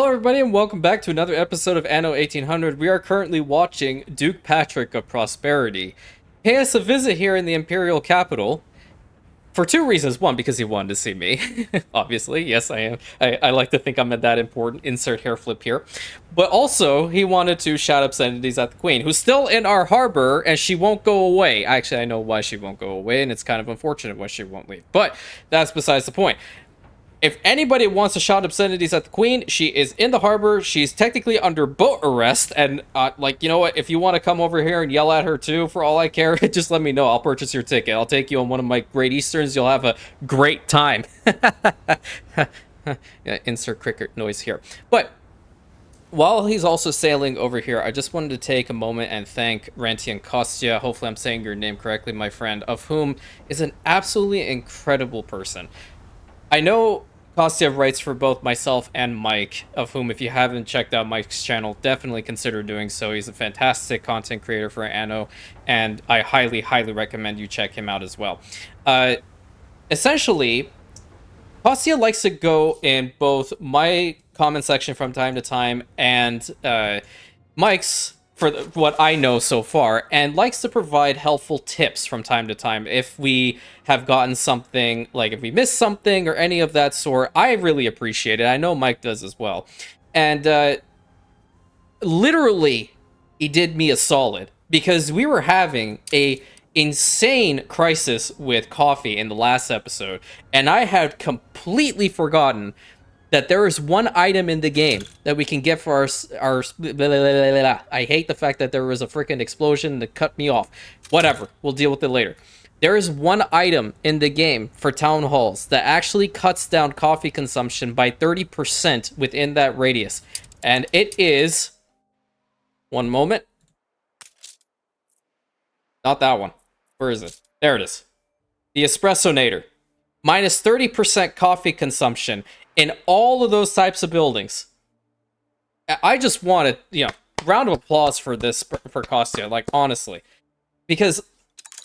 everybody, and welcome back to another episode of Anno 1800. We are currently watching Duke Patrick of Prosperity pay us a visit here in the Imperial capital for two reasons. One, because he wanted to see me. Obviously, yes, I am. I like to think I'm that important. Insert hair flip here. But also, he wanted to shout obscenities at the Queen, who's still in our harbor, and she won't go away. Actually, I know why she won't go away, and it's kind of unfortunate why she won't leave. But that's besides the point. If anybody wants to shout obscenities at the Queen, she is in the harbor. She's technically under boat arrest. And, you know what? If you want to come over here and yell at her, too, for all I care, just let me know. I'll purchase your ticket. I'll take you on one of my Great Easterns. You'll have a great time. Yeah, insert cricket noise here. But while he's also sailing over here, I just wanted to take a moment and thank Rantium Kostya. Hopefully I'm saying your name correctly, my friend, of whom is an absolutely incredible person. I know Kostya writes for both myself and Mike, of whom, if you haven't checked out Mike's channel, definitely consider doing so. He's a fantastic content creator for Anno, and I highly, highly recommend you check him out as well. Essentially, Kostya likes to go in both my comment section from time to time and Mike's, for what I know so far, and likes to provide helpful tips from time to time. If we have gotten something, like if we missed something or any of that sort, I really appreciate it. I know Mike does as well. And literally, he did me a solid, because we were having a insane crisis with coffee in the last episode, and I had completely forgotten that there is one item in the game that we can get for our I hate the fact that there was a freaking explosion that cut me off. Whatever, we'll deal with it later. There is one item in the game for town halls that actually cuts down coffee consumption by 30% within that radius. And it is... One moment. Not that one. Where is it? There it is. The Espressonator. Minus 30% coffee consumption in all of those types of buildings. I just wanted, round of applause for this, for Kostya, like, honestly. Because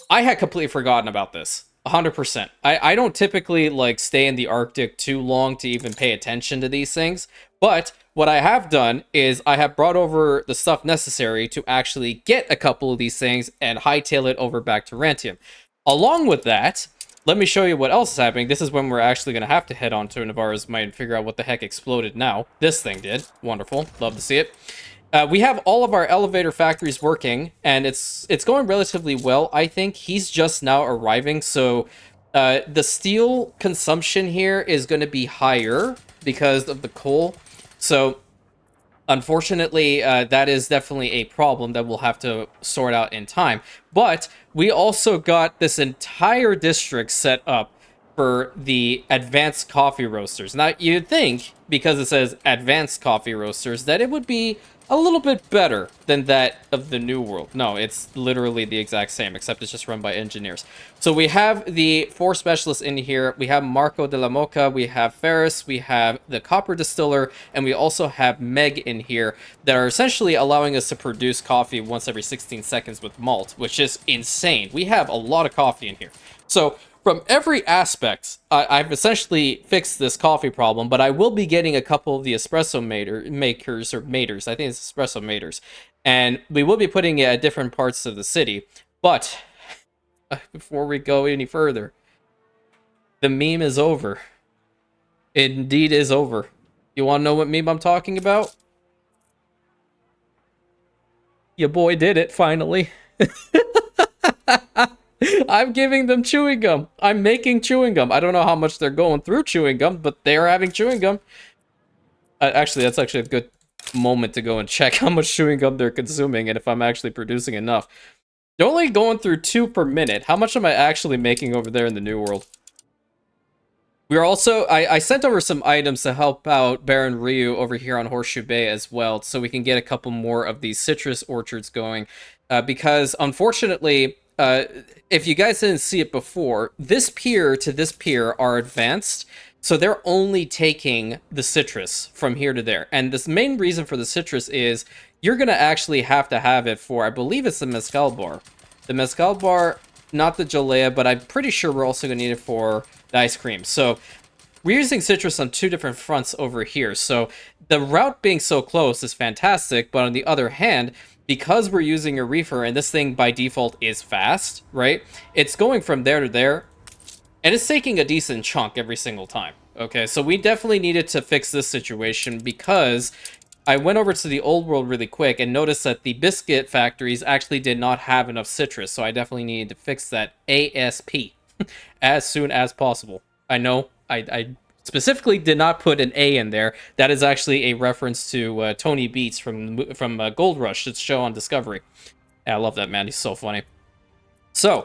I had completely forgotten about this. 100%. I don't typically, like, stay in the Arctic too long to even pay attention to these things. But what I have done is I have brought over the stuff necessary to actually get a couple of these things and hightail it over back to Rantium. Along with that, let me show you what else is happening. This is when we're actually going to have to head on to Navarra's Might and figure out what the heck exploded now. This thing did. Wonderful. Love to see it. We have all of our elevator factories working, and it's going relatively well. I think he's just now arriving, so the steel consumption here is going to be higher because of the coal. So, unfortunately, that is definitely a problem that we'll have to sort out in time. But we also got this entire district set up for the advanced coffee roasters. Now, you'd think, because it says advanced coffee roasters, that it would be a little bit better than that of the New World. No, it's literally the exact same, except it's just run by engineers. So we have the 4 specialists in here. We have Marco de la Moca, we have Ferris, we have the Copper Distiller, and we also have Meg in here that are essentially allowing us to produce coffee once every 16 seconds with malt, which is insane. We have a lot of coffee in here. So from every aspect, I've essentially fixed this coffee problem, but I will be getting a couple of the espresso makers, or maters. I think it's espresso maters. And we will be putting it at different parts of the city. But before we go any further, the meme is over. It indeed is over. You want to know what meme I'm talking about? Your boy did it, finally. I'm giving them chewing gum. I'm making chewing gum. I don't know how much they're going through chewing gum, but they're having chewing gum. Actually, that's actually a good moment to go and check how much chewing gum they're consuming and if I'm actually producing enough. They're only going through 2 per minute. How much am I actually making over there in the New World? We're also... I sent over some items to help out Baron Ryu over here on Horseshoe Bay as well, so we can get a couple more of these citrus orchards going. Because, unfortunately... if you guys didn't see it before, this pier to this pier are advanced, so they're only taking the citrus from here to there. And this main reason for the citrus is you're going to actually have to have it for, I believe it's the mezcal bar. The mezcal bar, not the jalea, but I'm pretty sure we're also going to need it for the ice cream. So we're using citrus on two different fronts over here. So the route being so close is fantastic, but on the other hand, because we're using a reefer and this thing by default is fast, right? It's going from there to there, and it's taking a decent chunk every single time. Okay, so we definitely needed to fix this situation because I went over to the old world really quick and noticed that the biscuit factories actually did not have enough citrus, so I definitely needed to fix that ASP as soon as possible. I know I specifically did not put an A in there. That is actually a reference to Tony Beats from Gold Rush, its show on Discovery. Yeah, I love that man. He's so funny. So,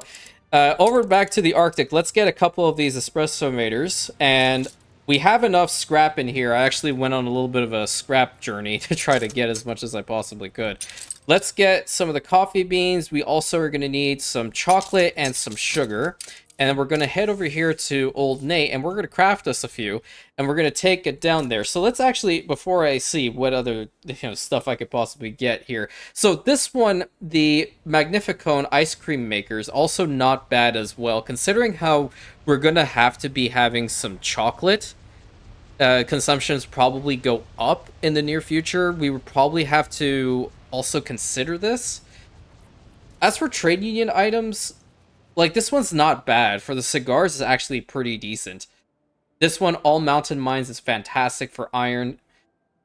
over back to the Arctic. Let's get a couple of these espresso meters, and we have enough scrap in here. I actually went on a little bit of a scrap journey to try to get as much as I possibly could. Let's get some of the coffee beans. We also are going to need some chocolate and some sugar. And then we're going to head over here to Old Nate, and we're going to craft us a few, and we're going to take it down there. So let's actually, before I see what other stuff I could possibly get here. So this one, the Magnificone ice cream makers, also not bad as well, considering how we're going to have to be having some chocolate. Consumptions probably go up in the near future. We would probably have to also consider this. As for trade union items, like, this one's not bad. For the cigars, it's actually pretty decent. This one, all mountain mines, is fantastic for iron.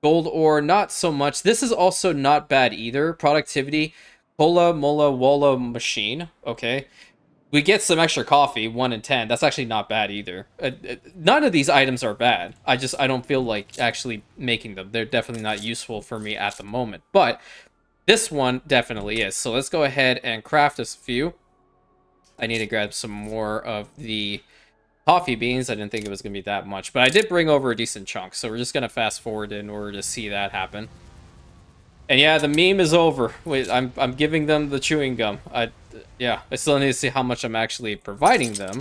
Gold ore, not so much. This is also not bad either. Productivity, Cola, Mola, Walla machine. Okay. We get some extra coffee, 1 in 10. That's actually not bad either. None of these items are bad. I don't feel like actually making them. They're definitely not useful for me at the moment. But this one definitely is. So let's go ahead and craft us a few. I need to grab some more of the coffee beans. I didn't think it was going to be that much, but I did bring over a decent chunk, so we're just going to fast forward in order to see that happen. And yeah, the meme is over. Wait, I'm giving them the chewing gum. I still need to see how much I'm actually providing them,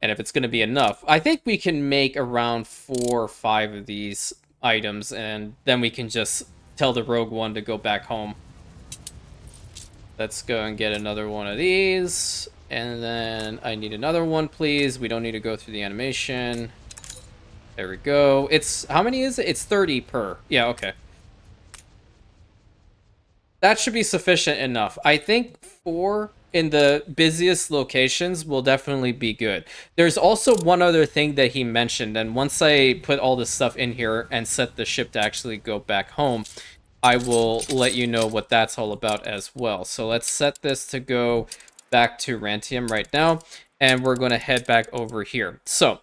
and if it's going to be enough. I think we can make around 4 or 5 of these items, and then we can just tell the rogue one to go back home. Let's go and get another one of these. And then I need another one, please. We don't need to go through the animation. There we go. It's, how many is it? It's 30 per. Yeah, okay. That should be sufficient enough. I think 4 in the busiest locations will definitely be good. There's also one other thing that he mentioned, and once I put all this stuff in here and set the ship to actually go back home, I will let you know what that's all about as well. So let's set this to go back to Rantium right now, and we're going to head back over here. So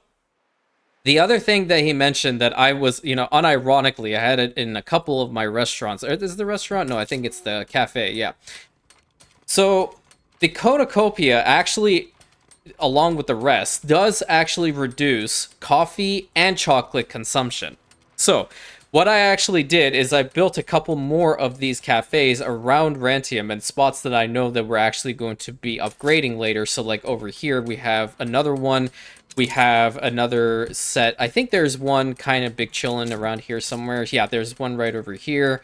the other thing that he mentioned that I was, unironically, I had it in a couple of my restaurants. Is it the restaurant? No, I think it's the cafe, yeah. So the cornucopia actually, along with the rest, does actually reduce coffee and chocolate consumption. So what I actually did is I built a couple more of these cafes around Rantium and spots that I know that we're actually going to be upgrading later. So like over here, we have another one. We have another set. I think there's one kind of big chillin' around here somewhere. Yeah, there's one right over here.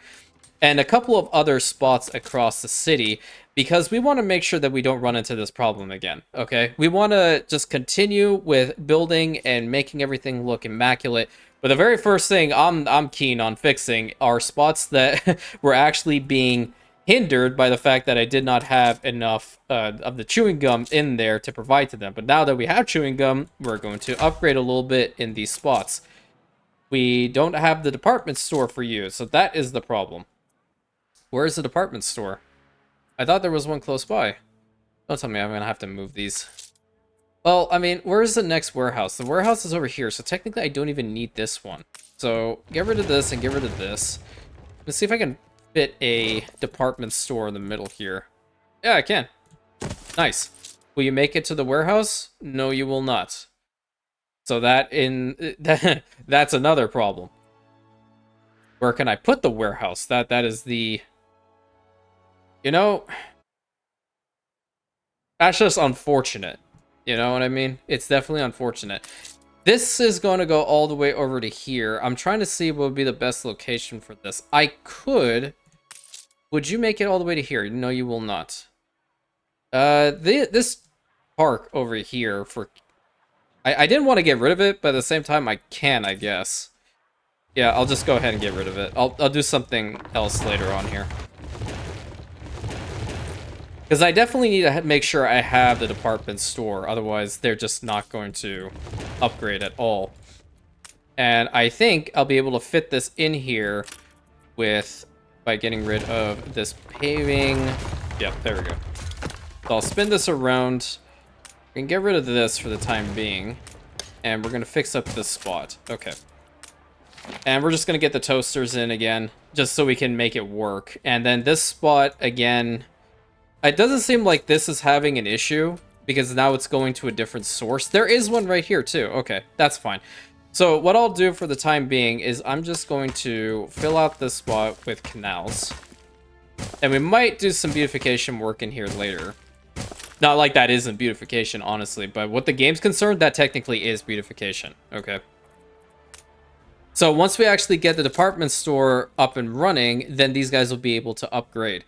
And a couple of other spots across the city, because we want to make sure that we don't run into this problem again, okay? We want to just continue with building and making everything look immaculate. But the very first thing I'm keen on fixing are spots that were actually being hindered by the fact that I did not have enough of the chewing gum in there to provide to them. But now that we have chewing gum, we're going to upgrade a little bit in these spots. We don't have the department store for you, so that is the problem. Where is the department store? I thought there was one close by. Don't tell me I'm going to have to move these. Well, I mean, where's the next warehouse? The warehouse is over here, so technically I don't even need this one. So get rid of this and get rid of this. Let's see if I can fit a department store in the middle here. Yeah, I can. Nice. Will you make it to the warehouse? No, you will not. So that's another problem. Where can I put the warehouse? That is the... that's just unfortunate. You know what I mean? It's definitely unfortunate. This is going to go all the way over to here. I'm trying to see what would be the best location for this. I could... Would you make it all the way to here? No, you will not. This park over here for... I didn't want to get rid of it, but at the same time, I can, I guess. Yeah, I'll just go ahead and get rid of it. I'll do something else later on here. Because I definitely need to make sure I have the department store, otherwise they're just not going to upgrade at all. And I think I'll be able to fit this in here by getting rid of this paving. Yep, there we go. So I'll spin this around. We can get rid of this for the time being. And we're going to fix up this spot. Okay. And we're just going to get the toasters in again, just so we can make it work. And then this spot, again, it doesn't seem like this is having an issue, because now it's going to a different source. There is one right here, too. Okay, that's fine. So what I'll do for the time being is I'm just going to fill out this spot with canals. And we might do some beautification work in here later. Not like that isn't beautification, honestly, but what the game's concerned, that technically is beautification. Okay. So once we actually get the department store up and running, then these guys will be able to upgrade.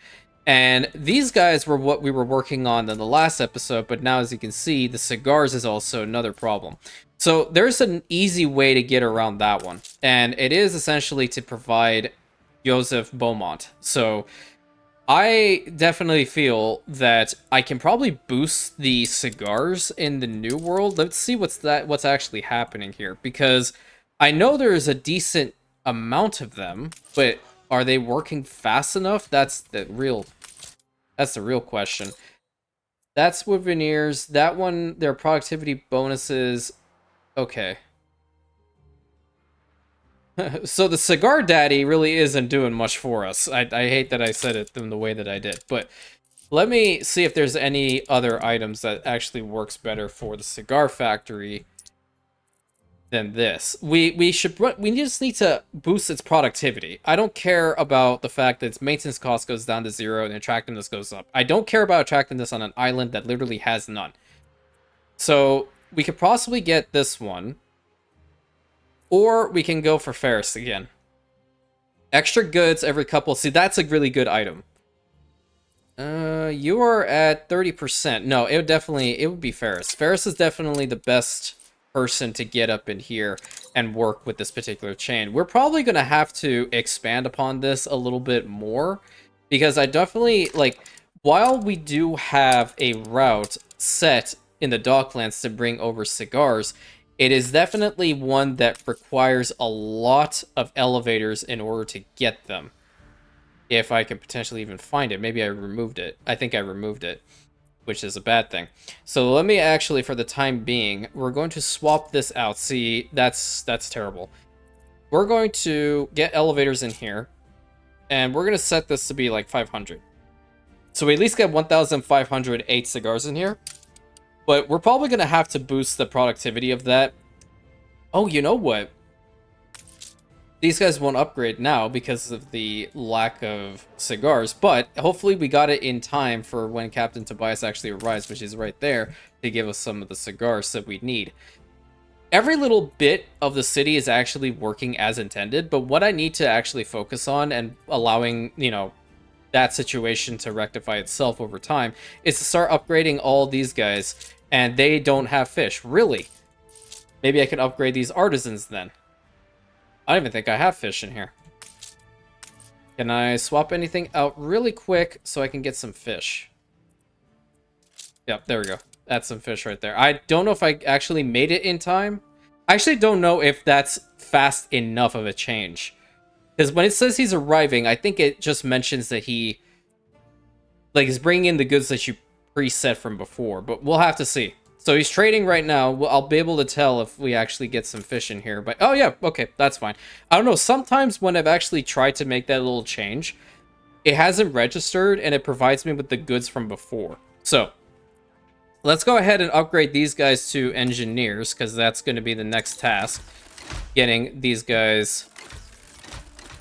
And these guys were what we were working on in the last episode, but now as you can see, the cigars is also another problem. So there's an easy way to get around that one, and it is essentially to provide Joseph Beaumont. So I definitely feel that I can probably boost the cigars in the New World. Let's see what's actually happening here, because I know there is a decent amount of them, but are they working fast enough? That's the real question. That's wood veneers. That one, their productivity bonuses. Okay. So the cigar daddy really isn't doing much for us. I hate that I said it in the way that I did, but let me see if there's any other items that actually works better for the cigar factory than this. We just need to boost its productivity. I don't care about the fact that its maintenance cost goes down to 0 and attractiveness goes up. I don't care about attractiveness on an island that literally has none. So we could possibly get this one, or we can go for Ferris again. Extra goods every couple. See, that's a really good item. You are at 30%. No, it would be Ferris. Ferris is definitely the best person to get up in here and work with this particular chain. We're probably going to have to expand upon this a little bit more, because I definitely, like, while we do have a route set in the Docklands to bring over cigars, it is definitely one that requires a lot of elevators in order to get them. If I could potentially even find it. Maybe I removed it. I think I removed it, which is a bad thing. So let me actually, for the time being, we're going to swap this out. See, that's terrible. We're going to get elevators in here, and we're going to set this to be like 500. So we at least get 1,508 cigars in here, but we're probably going to have to boost the productivity of that. Oh, you know what? These guys won't upgrade now because of the lack of cigars, but hopefully we got it in time for when Captain Tobias actually arrives, which is right there, to give us some of the cigars that we need. Every little bit of the city is actually working as intended, but what I need to actually focus on and allowing, you know, that situation to rectify itself over time is to start upgrading all these guys, and they don't have fish. Really? Maybe I can upgrade these artisans then. I don't even think I have fish in here. Can I swap anything out really quick so I can get some fish? Yep, there we go. That's some fish right there. I don't know if I actually made it in time. I actually don't know if that's fast enough of a change. Because when it says he's arriving, I think it just mentions that he, like, is bringing in the goods that you preset from before. But we'll have to see. So he's trading right now. Well, I'll be able to tell if we actually get some fish in here. But oh yeah, okay, that's fine. I don't know, sometimes when I've actually tried to make that little change, it hasn't registered and it provides me with the goods from before. So let's go ahead and upgrade these guys to engineers, because that's going to be the next task. Getting these guys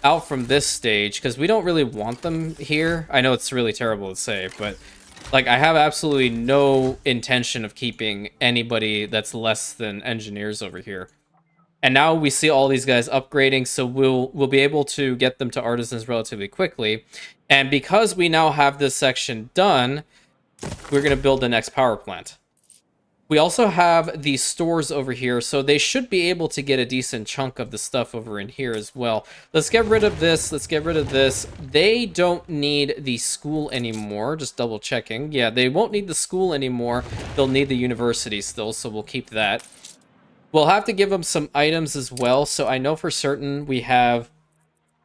out from this stage, because we don't really want them here. I know it's really terrible to say, but like, I have absolutely no intention of keeping anybody that's less than engineers over here. And now we see all these guys upgrading, so we'll be able to get them to artisans relatively quickly. And because we now have this section done, we're going to build the next power plant, We also have these stores over here, so they should be able to get a decent chunk of the stuff over in here as well. Let's get rid of this. Let's get rid of this. They don't need the school anymore. Just double checking. Yeah, they won't need the school anymore. They'll need the university still, so we'll keep that. We'll have to give them some items as well, so I know for certain we have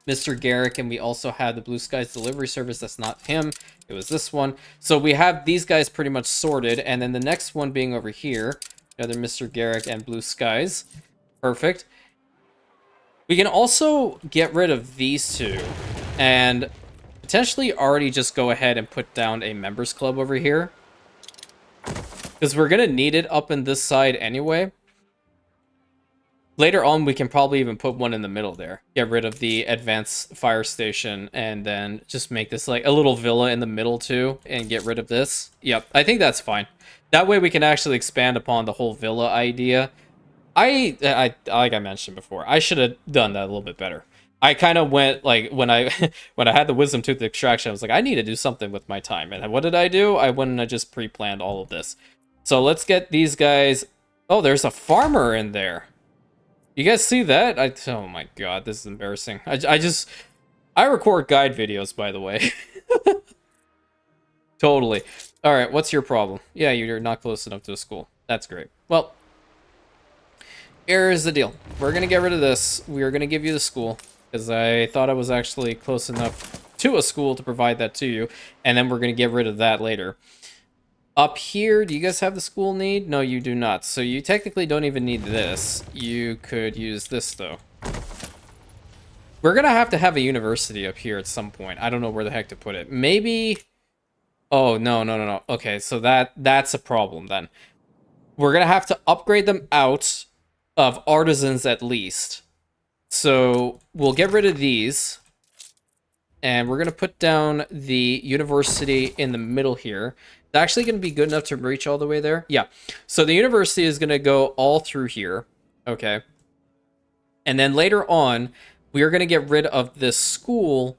Mr. Garrick, and we also have the Blue Skies delivery service. That's not him. It was this one. So we have these guys pretty much sorted, and then the next one being over here, another Mr. Garrick and Blue Skies. Perfect. We can also get rid of these two, and potentially already just go ahead and put down a members club over here, because we're going to need it up in this side anyway. Later on, we can probably even put one in the middle there. Get rid of the advanced fire station and then just make this like a little villa in the middle too and get rid of this. Yep, I think that's fine. That way we can actually expand upon the whole villa idea. I like I mentioned before, I should have done that a little bit better. I kind of went like when I when I had the wisdom tooth extraction, I was like, I need to do something with my time. And what did I do? I went and I just pre-planned all of this. So let's get these guys. Oh, there's a farmer in there. You guys see that? Oh my god, this is embarrassing. I record guide videos, by the way. Totally. Alright, what's your problem? Yeah, you're not close enough to a school. That's great. Well, here's the deal. We're gonna get rid of this. We're gonna give you the school, because I thought I was actually close enough to a school to provide that to you, and then we're gonna get rid of that later. Up here, do you guys have the school need? No, you do not. So you technically don't even need this. You could use this, though. We're going to have a university up here at some point. I don't know where the heck to put it. Maybe... Oh, no. Okay, so that's a problem, then. We're going to have to upgrade them out of artisans at least. So we'll get rid of these. And we're going to put down the university in the middle here. It's actually going to be good enough to reach all the way there. Yeah. So the university is going to go all through here. Okay. And then later on, we are going to get rid of this school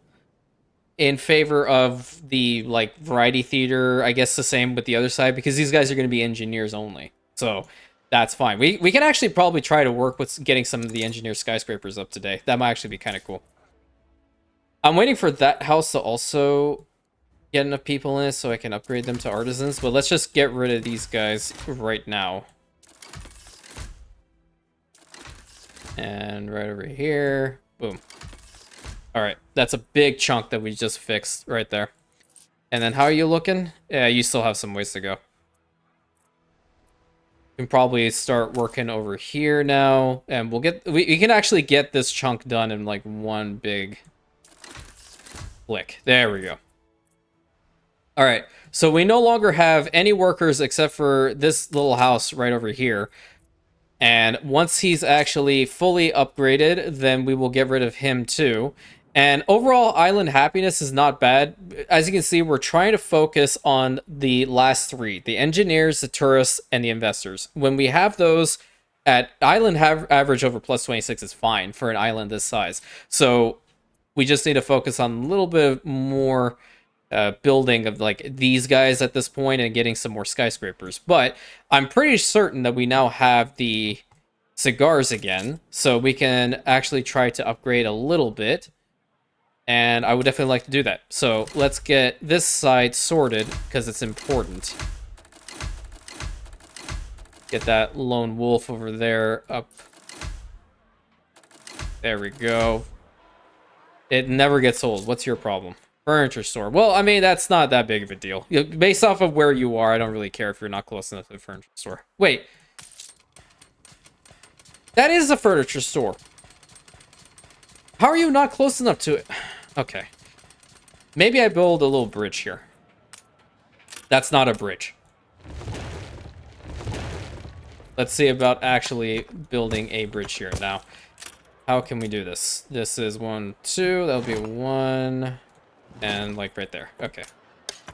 in favor of the, like, variety theater. I guess the same with the other side, because these guys are going to be engineers only. So that's fine. We can actually probably try to work with getting some of the engineer skyscrapers up today. That might actually be kind of cool. I'm waiting for that house to also get enough people in it so I can upgrade them to artisans, but let's just get rid of these guys right now. And right over here, boom. All right, that's a big chunk that we just fixed right there. And then how are you looking? Yeah, you still have some ways to go. We can probably start working over here now, and we can actually get this chunk done in like one big flick. There we go. All right, so we no longer have any workers except for this little house right over here. And once he's actually fully upgraded, then we will get rid of him too. And overall, island happiness is not bad. As you can see, we're trying to focus on the last three: the engineers, the tourists, and the investors. When we have those at island average over plus 26 is fine for an island this size. So we just need to focus on a little bit more building of like these guys at this point and getting some more skyscrapers. But I'm pretty certain that we now have the cigars again, so we can actually try to upgrade a little bit. And I would definitely like to do that. So let's get this side sorted because it's important. Get that lone wolf over there up. There we go. It never gets old. What's your problem? Furniture store. Well, I mean, that's not that big of a deal. Based off of where you are, I don't really care if you're not close enough to the furniture store. Wait. That is a furniture store. How are you not close enough to it? Okay. Maybe I build a little bridge here. That's not a bridge. Let's see about actually building a bridge here. Now, how can we do this? This is 1, 2. That'll be 1... and like right there. Okay.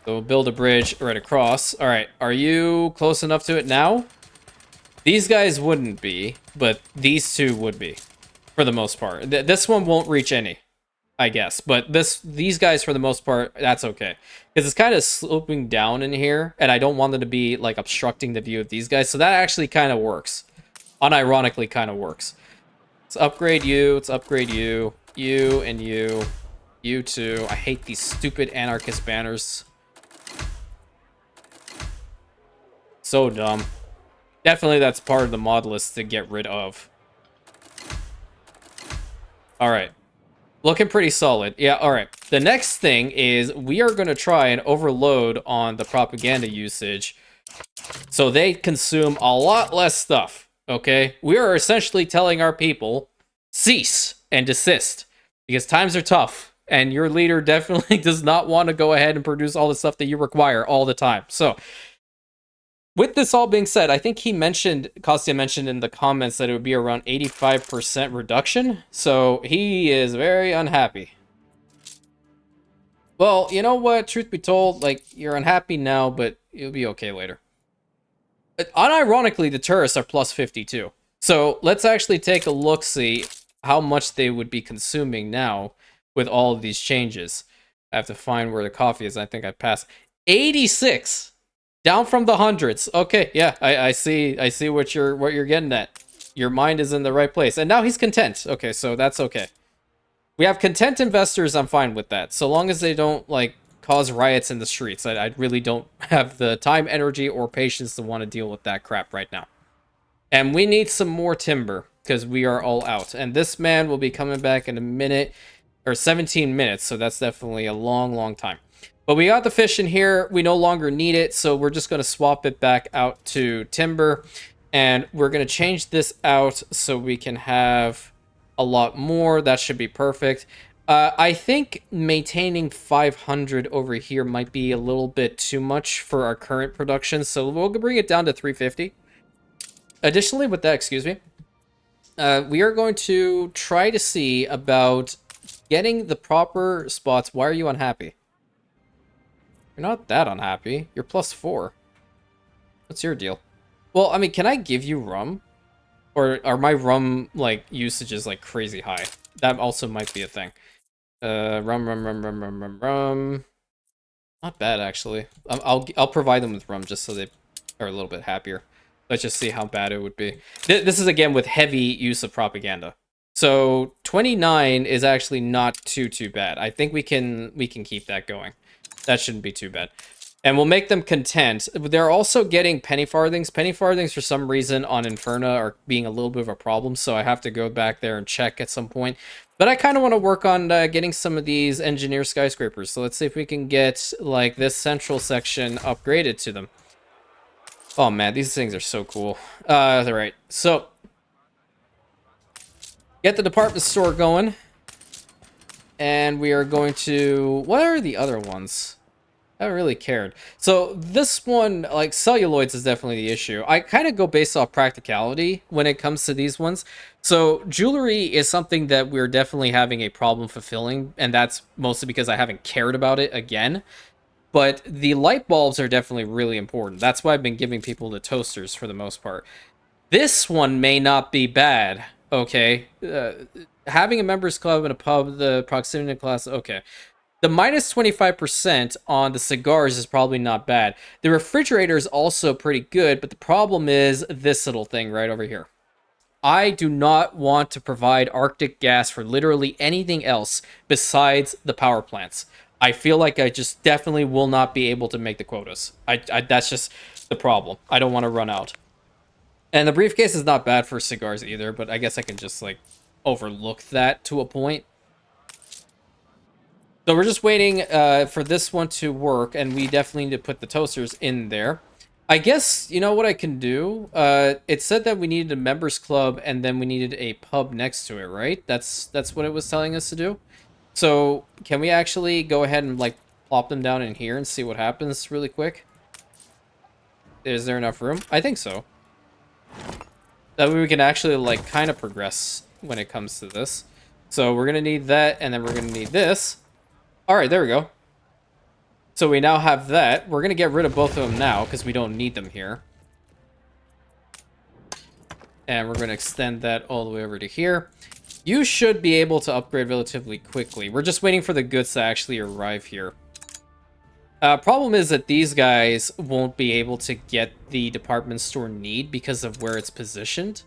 So we'll build a bridge right across. All right. Are you close enough to it now? These guys wouldn't be, but these two would be for the most part. This one won't reach any. I guess. But these guys, for the most part, that's okay. Because it's kind of sloping down in here, and I don't want them to be, like, obstructing the view of these guys. So that actually kind of works. Unironically kind of works. Let's upgrade you. Let's upgrade you. You and you. You too. I hate these stupid anarchist banners. So dumb. Definitely that's part of the mod list to get rid of. Alright. Looking pretty solid. Yeah, alright. The next thing is we are going to try and overload on the propaganda usage so they consume a lot less stuff. Okay? We are essentially telling our people, cease and desist. Because times are tough. And your leader definitely does not want to go ahead and produce all the stuff that you require all the time. So, with this all being said, I think Kostya mentioned in the comments that it would be around 85% reduction. So he is very unhappy. Well, you know what? Truth be told, like, you're unhappy now, but you'll be okay later. Unironically, the tourists are plus 52. So let's actually take a look, see how much they would be consuming now with all of these changes. I have to find where the coffee is. I think I passed 86. Down from the hundreds. Okay, yeah, I see what you're getting at. Your mind is in the right place. And now he's content. Okay, so that's okay. We have content investors, I'm fine with that. So long as they don't, like, cause riots in the streets. I really don't have the time, energy, or patience to want to deal with that crap right now. And we need some more timber, because we are all out. And this man will be coming back in a minute, or 17 minutes, so that's definitely a long, long time. But we got the fish in here. We no longer need it, so we're just going to swap it back out to timber. And we're going to change this out so we can have a lot more. That should be perfect. I think maintaining 500 over here might be a little bit too much for our current production, so we'll bring it down to 350. Additionally, with that, excuse me, we are going to try to see about getting the proper spots. Why are you unhappy? You're not that unhappy. You're plus 4. What's your deal? Well, I mean, can I give you rum? Or are my rum, like, usages, like, crazy high? That also might be a thing. Rum. Not bad, actually. I'll provide them with rum just so they are a little bit happier. Let's just see how bad it would be. This is, again, with heavy use of propaganda. So, 29 is actually not too bad. I think we can keep that going. That shouldn't be too bad. And we'll make them content. They're also getting penny farthings. Penny farthings, for some reason, on Inferno are being a little bit of a problem, so I have to go back there and check at some point. But I kind of want to work on getting some of these engineer skyscrapers. So let's see if we can get, like, this central section upgraded to them. Oh, man, these things are so cool. Alright, so get the department store going. And we are going to... What are the other ones? I haven't really cared. So this one, like, celluloids is definitely the issue. I kind of go based off practicality when it comes to these ones. So jewelry is something that we're definitely having a problem fulfilling. And that's mostly because I haven't cared about it again. But the light bulbs are definitely really important. That's why I've been giving people the toasters for the most part. This one may not be bad. Okay. Having a members club in a pub, the proximity class, okay. The minus 25% on the cigars is probably not bad. The refrigerator is also pretty good, but the problem is this little thing right over here. I do not want to provide Arctic gas for literally anything else besides the power plants. I feel like I just definitely will not be able to make the quotas. That's just the problem. I don't want to run out. And the briefcase is not bad for cigars either, but I guess I can just, like, overlook that to a point. So we're just waiting for this one to work, and we definitely need to put the toasters in there. I guess, you know what I can do? It said that we needed a members club, and then we needed a pub next to it, right? That's what it was telling us to do. So can we actually go ahead and, like, plop them down in here and see what happens really quick? Is there enough room? I think so. That way we can actually, like, kind of progress when it comes to this. So we're going to need that, and then we're going to need this. Alright, there we go. So we now have that. We're going to get rid of both of them now, because we don't need them here. And we're going to extend that all the way over to here. You should be able to upgrade relatively quickly. We're just waiting for the goods to actually arrive here. Problem is that these guys won't be able to get the department store need because of where it's positioned.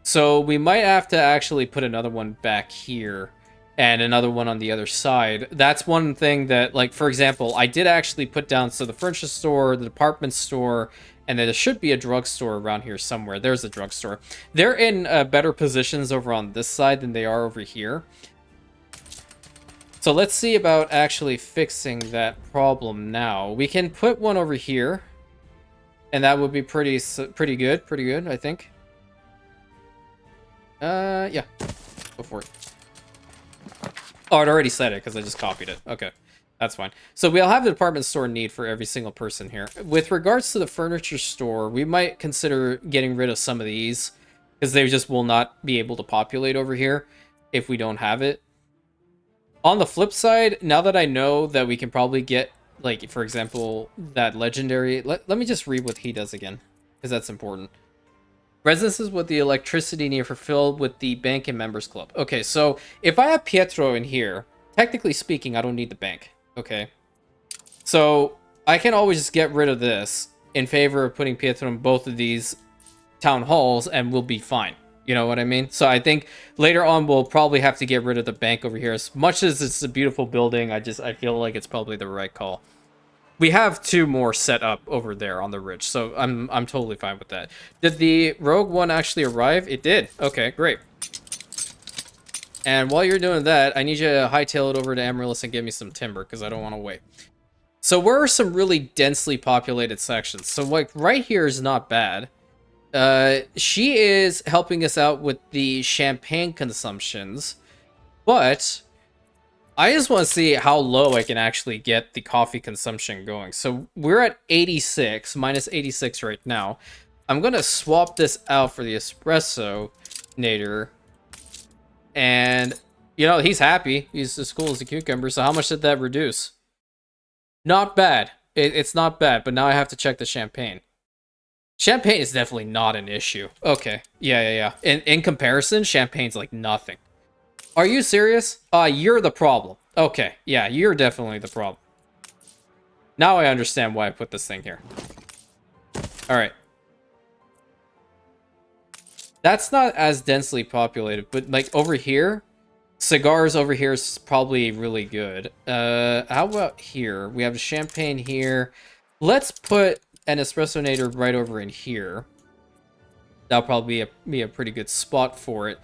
So we might have to actually put another one back here and another one on the other side. That's one thing that, like, for example, I did actually put down, so the furniture store, the department store, and then there should be a drugstore around here somewhere. There's a drugstore. They're in better positions over on this side than they are over here. So let's see about actually fixing that problem now. We can put one over here, and that would be pretty good, I think. Yeah, go for it. Oh, it already said it because I just copied it. Okay, that's fine. So we'll have the department store need for every single person here. With regards to the furniture store, we might consider getting rid of some of these because they just will not be able to populate over here if we don't have it. On the flip side, now that I know that we can probably get, like, for example, that legendary... Let me just read what he does again, because that's important. Residences with the electricity need fulfilled with the bank and members club. Okay, so if I have Pietro in here, technically speaking, I don't need the bank. Okay. So I can always just get rid of this in favor of putting Pietro in both of these town halls and we'll be fine. You know what I mean? So I think later on we'll probably have to get rid of the bank over here. As much as it's a beautiful building, I feel like it's probably the right call. We have 2 more set up over there on the ridge, so I'm totally fine with that. Did the rogue one actually arrive? It did. Okay, great. And while you're doing that, I need you to hightail it over to Amaryllis and give me some timber, because I don't want to wait. So where are some really densely populated sections? So like right here is not bad. She is helping us out with the champagne consumptions, but I just want to see how low I can actually get the coffee consumption going. So we're at 86, minus 86 right now. I'm going to swap this out for the espresso nader. And, you know, he's happy. He's as cool as a cucumber. So how much did that reduce? Not bad. It's not bad, but now I have to check the champagne. Champagne is definitely not an issue. Okay. Yeah. In comparison, champagne's like nothing. Are you serious? You're the problem. Okay, yeah, you're definitely the problem. Now I understand why I put this thing here. Alright. That's not as densely populated, but like over here, cigars over here is probably really good. How about here? We have champagne here. Let's put an espressonator right over in here. That'll probably be a pretty good spot for it.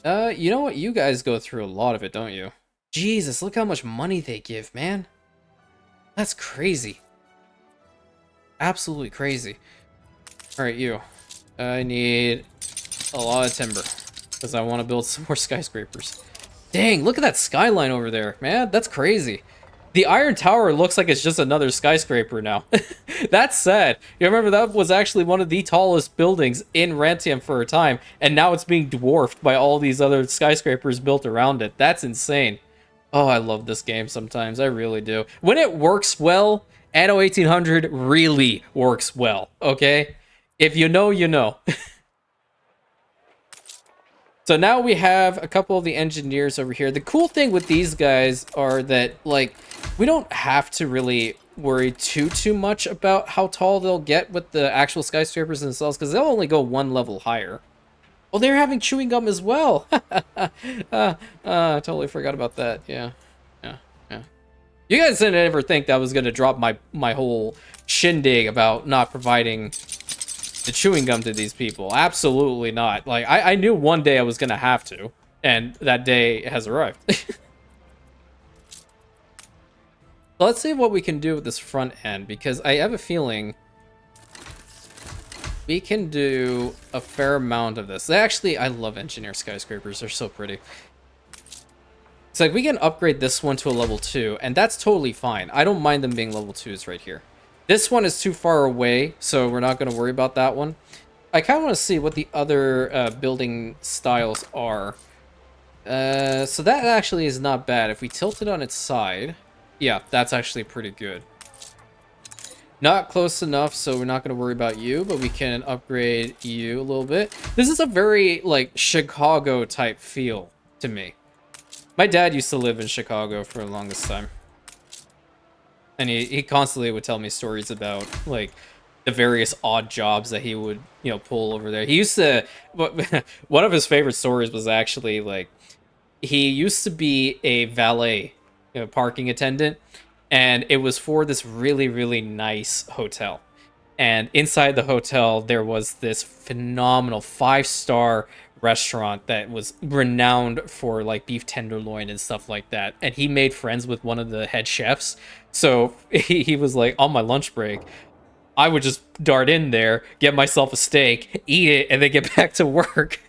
You know what? You guys go through a lot of it, don't you? Jesus, look how much money they give, man. That's crazy. Absolutely crazy. Alright, you. I need a lot of timber, because I want to build some more skyscrapers. Dang, look at that skyline over there, man. That's crazy. The Iron Tower looks like it's just another skyscraper now. That's sad. You remember that was actually one of the tallest buildings in Rantium for a time, and now it's being dwarfed by all these other skyscrapers built around it. That's insane. Oh, I love this game sometimes. I really do. When it works well, Anno 1800 really works well, okay? If you know, you know. So now we have a couple of the engineers over here. The cool thing with these guys are that, like, we don't have to really worry too much about how tall they'll get with the actual skyscrapers themselves, because they'll only go 1 level higher. Oh, they're having chewing gum as well. I totally forgot about that. Yeah. You guys didn't ever think that I was going to drop my whole shindig about not providing the chewing gum to these people. Absolutely not. Like, I knew one day I was gonna have to, and that day has arrived. Let's see what we can do with this front end, because I have a feeling we can do a fair amount of this. Actually, I love engineer skyscrapers. They're so pretty. It's like we can upgrade this one to a level 2, and that's totally fine. I don't mind them being level 2s right here. This one is too far away, so we're not going to worry about that one. I kind of want to see what the other building styles are. So that actually is not bad. If we tilt it on its side, yeah, that's actually pretty good. Not close enough, so we're not going to worry about you, but we can upgrade you a little bit. This is a very, like, Chicago type feel to me. My dad used to live in Chicago for the longest time. And he constantly would tell me stories about, like, the various odd jobs that he would, you know, pull over there. He used to... One of his favorite stories was actually, like, he used to be a valet, you know, parking attendant, and it was for this really, really nice hotel. And inside the hotel, there was this phenomenal 5-star restaurant that was renowned for like beef tenderloin and stuff like that. And he made friends with one of the head chefs. So he was like, on my lunch break, I would just dart in there, get myself a steak, eat it, and then get back to work.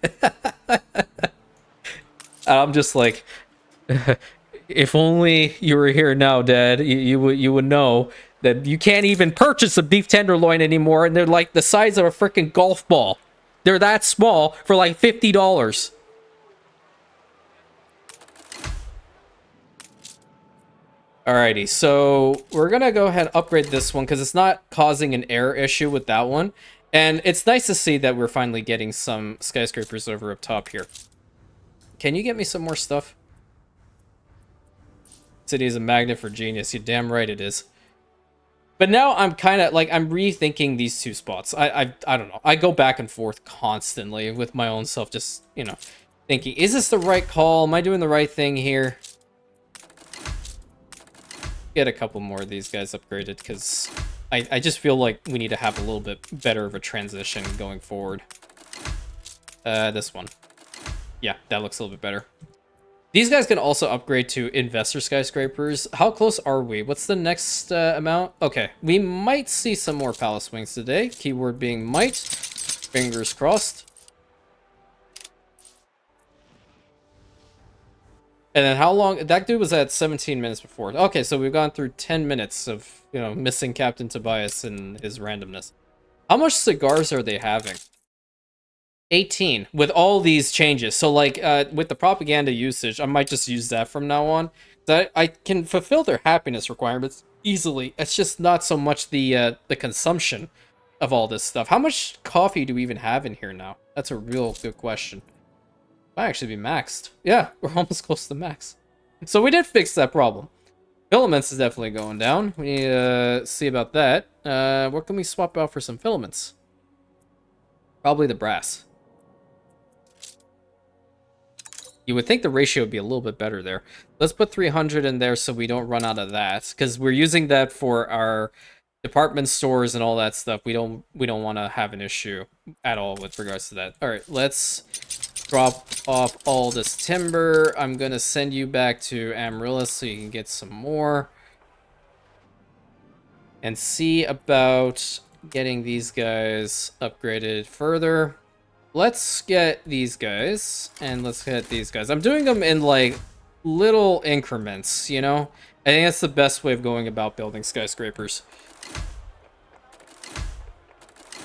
I'm just like, if only you were here now, Dad, you would know that you can't even purchase a beef tenderloin anymore, and they're like the size of a freaking golf ball. They're that small for like $50. Alrighty, so we're gonna go ahead and upgrade this one because it's not causing an error issue with that one. And it's nice to see that we're finally getting some skyscrapers over up top here. Can you get me some more stuff? City is a magnet for genius. You're damn right it is. But now I'm kind of like, I'm rethinking these two spots. I don't know. I go back and forth constantly with my own self, just, you know, thinking, is this the right call? Am I doing the right thing here? Get a couple more of these guys upgraded because I just feel like we need to have a little bit better of a transition going forward. This one. Yeah, that looks a little bit better. These guys can also upgrade to investor skyscrapers. How close are we? What's the next amount? Okay, we might see some more palace wings today. Keyword being might. Fingers crossed. And then how long? That dude was at 17 minutes before. Okay, so we've gone through 10 minutes of, you know, missing Captain Tobias and his randomness. How much cigars are they having? 18 with all these changes. So like with the propaganda usage, I might just use that from now on. I can fulfill their happiness requirements easily. It's just not so much the consumption of all this stuff. How much coffee do we even have in here now? That's a real good question. Might actually be maxed. Yeah, we're almost close to max. So we did fix that problem. Filaments is definitely going down. We need to see about that. What can we swap out for some filaments? Probably the brass. You would think the ratio would be a little bit better there. Let's put 300 in there so we don't run out of that, because we're using that for our department stores and all that stuff. We don't want to have an issue at all with regards to that. All right, let's drop off all this timber. I'm gonna send you back to Amaryllis so you can get some more, and see about getting these guys upgraded further. Let's get these guys, and let's get these guys. I'm doing them in, like, little increments, you know? I think that's the best way of going about building skyscrapers.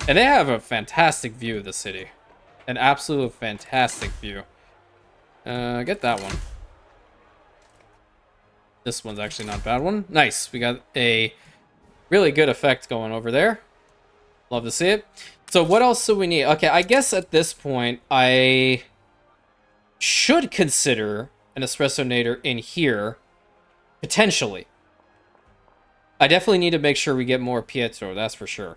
And they have a fantastic view of the city. An absolute fantastic view. Get that one. This one's actually not a bad one. Nice. We got a really good effect going over there. Love to see it. So what else do we need? Okay, I guess at this point, I should consider an espressonator in here, potentially. I definitely need to make sure we get more Pietro, that's for sure.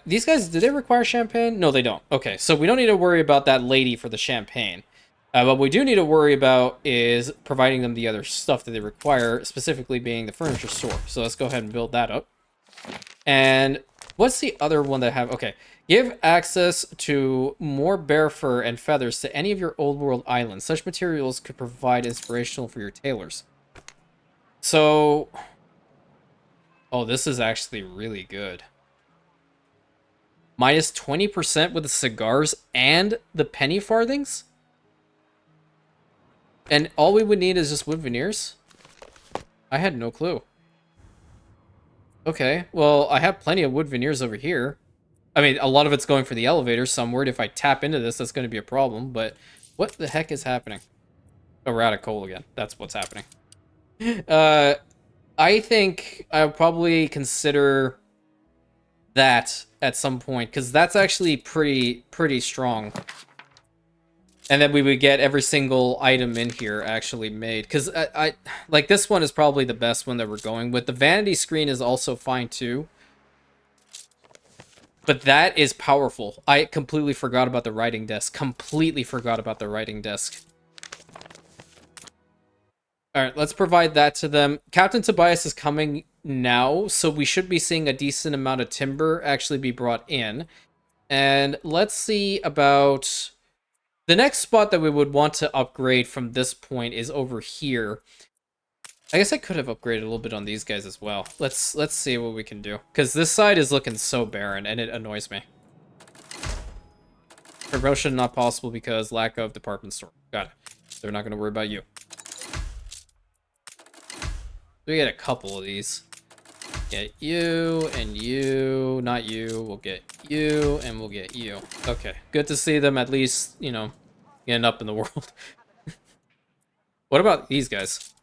These guys, do they require champagne? No, they don't. Okay, so we don't need to worry about that lady for the champagne. What we do need to worry about is providing them the other stuff that they require, specifically being the furniture store. So let's go ahead and build that up. And what's the other one that I have? Okay. Give access to more bear fur and feathers to any of your old world islands. Such materials could provide inspirational for your tailors. So... oh, this is actually really good. Minus 20% with the cigars and the penny farthings? And all we would need is just wood veneers? I had no clue. Okay, well, I have plenty of wood veneers over here. I mean, a lot of it's going for the elevator, so I'm worried if I tap into this, that's going to be a problem, but what the heck is happening? Oh, we're out of coal again. That's what's happening. I think I would probably consider that at some point, because that's actually pretty strong. And then we would get every single item in here actually made. Because I like this one is probably the best one that we're going with. The vanity screen is also fine too. But that is powerful. I completely forgot about the writing desk. Completely forgot about the writing desk. Alright, let's provide that to them. Captain Tobias is coming now, so we should be seeing a decent amount of timber actually be brought in. And let's see about... The next spot that we would want to upgrade from this point is over here. I guess I could have upgraded a little bit on these guys as well. Let's see what we can do. Because this side is looking so barren, and it annoys me. Promotion not possible because lack of department store. Got it. They're not going to worry about you. We get a couple of these. Get you and you. Not you. We'll get you and we'll get you. Okay. Good to see them at least, you know, getting up in the world. What about these guys?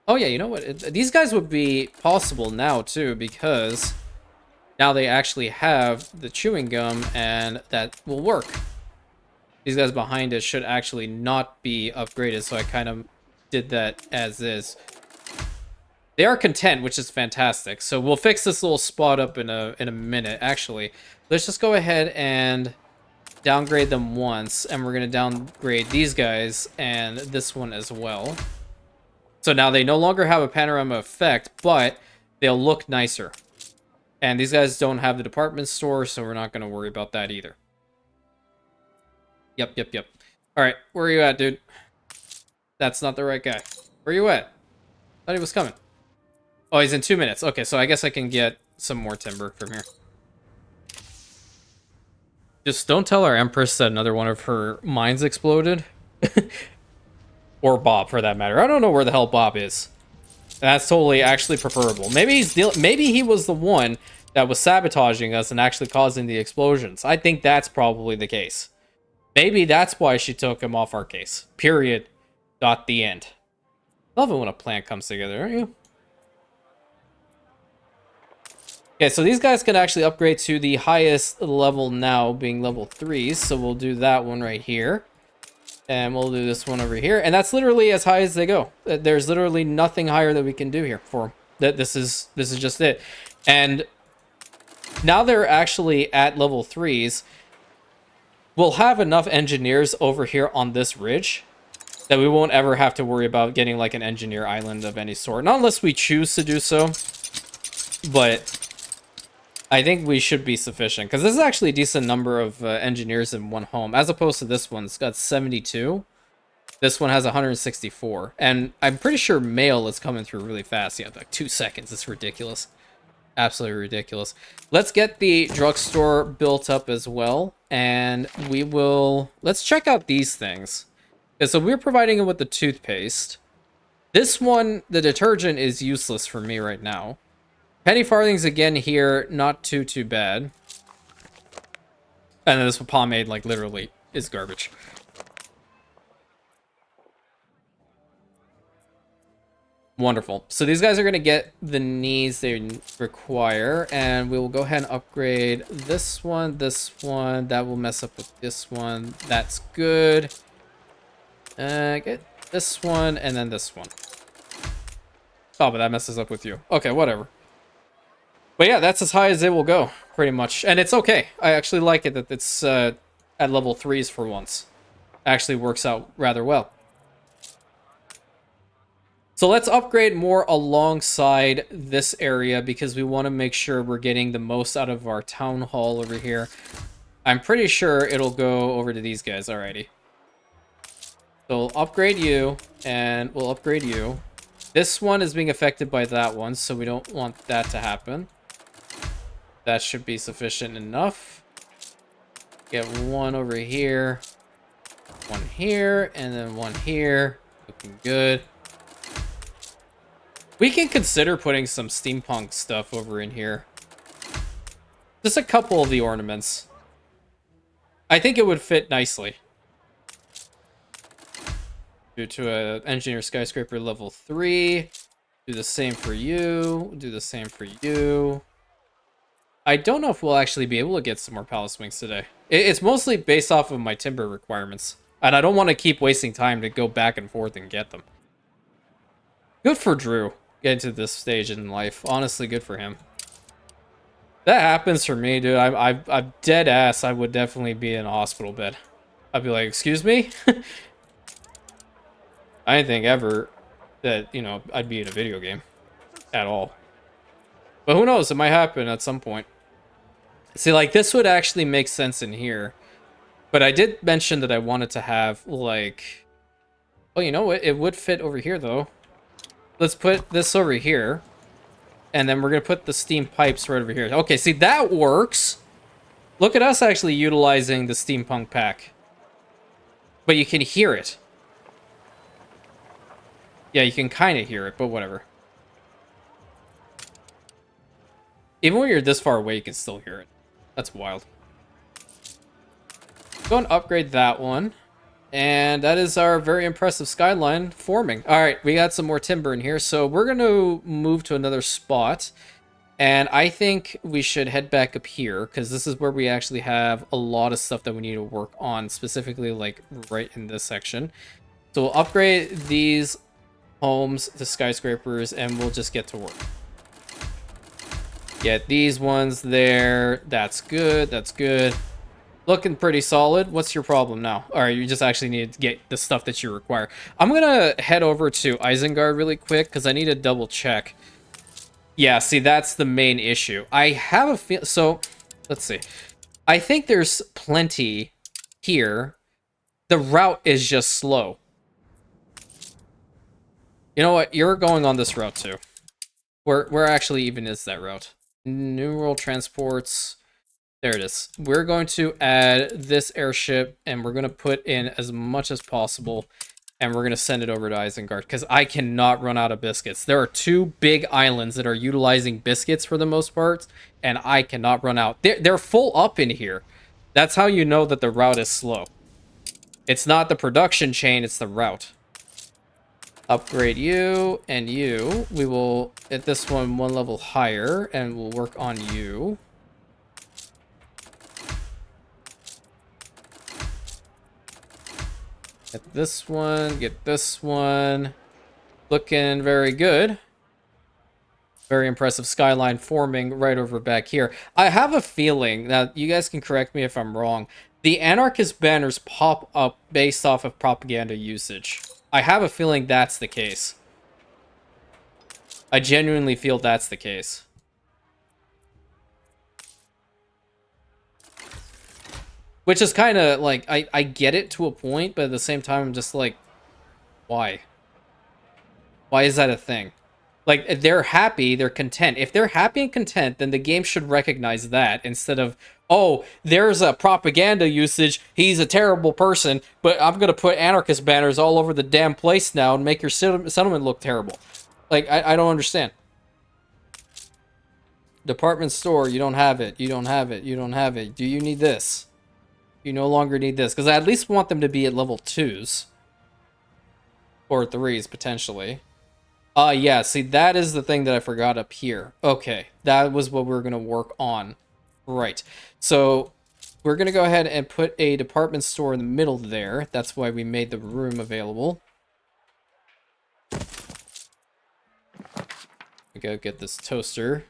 Oh yeah, you know what? These guys would be possible now too because now they actually have the chewing gum and that will work. These guys behind us should actually not be upgraded, so I kind of did that as is. They are content, which is fantastic. So we'll fix this little spot up in a minute. Actually, let's just go ahead and downgrade them once, and we're gonna downgrade these guys and this one as well. So now they no longer have a panorama effect, but they'll look nicer. And these guys don't have the department store, so we're not gonna worry about that either. Yep. All right, where are you at, dude? That's not the right guy. Where are you at? Thought he was coming. Oh, he's in 2 minutes. Okay, so I guess I can get some more timber from here. Just don't tell our Empress that another one of her mines exploded. Or Bob, for that matter. I don't know where the hell Bob is. That's totally actually preferable. Maybe maybe he was the one that was sabotaging us and actually causing the explosions. I think that's probably the case. Maybe that's why she took him off our case. Period. Dot the end. Love it when a plan comes together, aren't you? Okay, so these guys can actually upgrade to the highest level now, being level 3s. So we'll do that one right here. And we'll do this one over here. And that's literally as high as they go. There's literally nothing higher that we can do here for them. This is just it. And now they're actually at level 3s. We'll have enough engineers over here on this ridge that we won't ever have to worry about getting like an engineer island of any sort. Not unless we choose to do so. But I think we should be sufficient. Because this is actually a decent number of engineers in one home. As opposed to this one. It's got 72. This one has 164. And I'm pretty sure mail is coming through really fast. Yeah, like 2 seconds. It's ridiculous. Absolutely ridiculous. Let's get the drugstore built up as well. And we will... Let's check out these things. Okay, so we're providing it with the toothpaste. This one, the detergent, is useless for me right now. Penny farthings again here, not too bad. And then this pomade, like, literally is garbage. Wonderful. So these guys are going to get the needs they require. And we will go ahead and upgrade this one, this one. That will mess up with this one. That's good. Get this one, and then this one. Oh, but that messes up with you. Okay, whatever. But yeah, that's as high as it will go, pretty much. And it's okay. I actually like it that it's at level 3s for once. Actually works out rather well. So let's upgrade more alongside this area because we want to make sure we're getting the most out of our town hall over here. I'm pretty sure it'll go over to these guys alrighty. So we'll upgrade you, and we'll upgrade you. This one is being affected by that one, so we don't want that to happen. That should be sufficient enough. Get one over here, one here, and then one here. Looking good. We can consider putting some steampunk stuff over in here. Just a couple of the ornaments. I think it would fit nicely. Due to a engineer skyscraper level 3. Do the same for you. Do the same for you. I don't know if we'll actually be able to get some more palace wings today. It's mostly based off of my timber requirements. And I don't want to keep wasting time to go back and forth and get them. Good for Drew getting to this stage in life. Honestly, good for him. That happens for me, dude. I'm dead ass. I would definitely be in a hospital bed. I'd be like, excuse me? I didn't think ever that, you know, I'd be in a video game. At all. But who knows? It might happen at some point. See, like, this would actually make sense in here. But I did mention that I wanted to have, like... Oh, you know what? It would fit over here, though. Let's put this over here. And then we're going to put the steam pipes right over here. Okay, see, that works. Look at us actually utilizing the steampunk pack. But you can hear it. Yeah, you can kind of hear it, but whatever. Even when you're this far away, you can still hear it. That's wild. Go and upgrade that one. And that is our very impressive skyline forming. All right, we got some more timber in here. So we're going to move to another spot. And I think we should head back up here, because this is where we actually have a lot of stuff that we need to work on, specifically like right in this section. So we'll upgrade these homes to skyscrapers, and we'll just get to work. Get these ones there. That's good. That's good. Looking pretty solid. What's your problem now? All right, you just actually need to get the stuff that you require. I'm going to head over to Isengard really quick, because I need to double check. Yeah, see, that's the main issue. I have a feel. So, let's see. I think there's plenty here. The route is just slow. You know what? You're going on this route too. Where actually even is that route? New World Transports. There it is. We're going to add this airship, and we're going to put in as much as possible. And we're going to send it over to Isengard, because I cannot run out of biscuits. There are 2 big islands that are utilizing biscuits for the most part, and I cannot run out. They're full up in here. That's how you know that the route is slow. It's not the production chain, it's the route. Upgrade you and you. We will get this one level higher, and we'll work on you. Get this one, get this one. Looking very good. Very impressive skyline forming right over back here. I have a feeling, now you guys can correct me if I'm wrong, the anarchist banners pop up based off of propaganda usage. I have a feeling that's the case. I genuinely feel that's the case. Which is kind of like, I get it to a point, but at the same time, I'm just like, why? Why is that a thing? Like, they're happy, they're content. If they're happy and content, then the game should recognize that instead of, oh, there's a propaganda usage, he's a terrible person, but I'm going to put anarchist banners all over the damn place now and make your settlement look terrible. Like, I don't understand. Department store, you don't have it, you don't have it, you don't have it. Do you need this? You no longer need this, because I at least want them to be at level 2s. Or 3s, potentially. Yeah, see, that is the thing that I forgot up here. Okay, that was what we were going to work on. Right. So, we're going to go ahead and put a department store in the middle there. That's why we made the room available. We go get this toaster.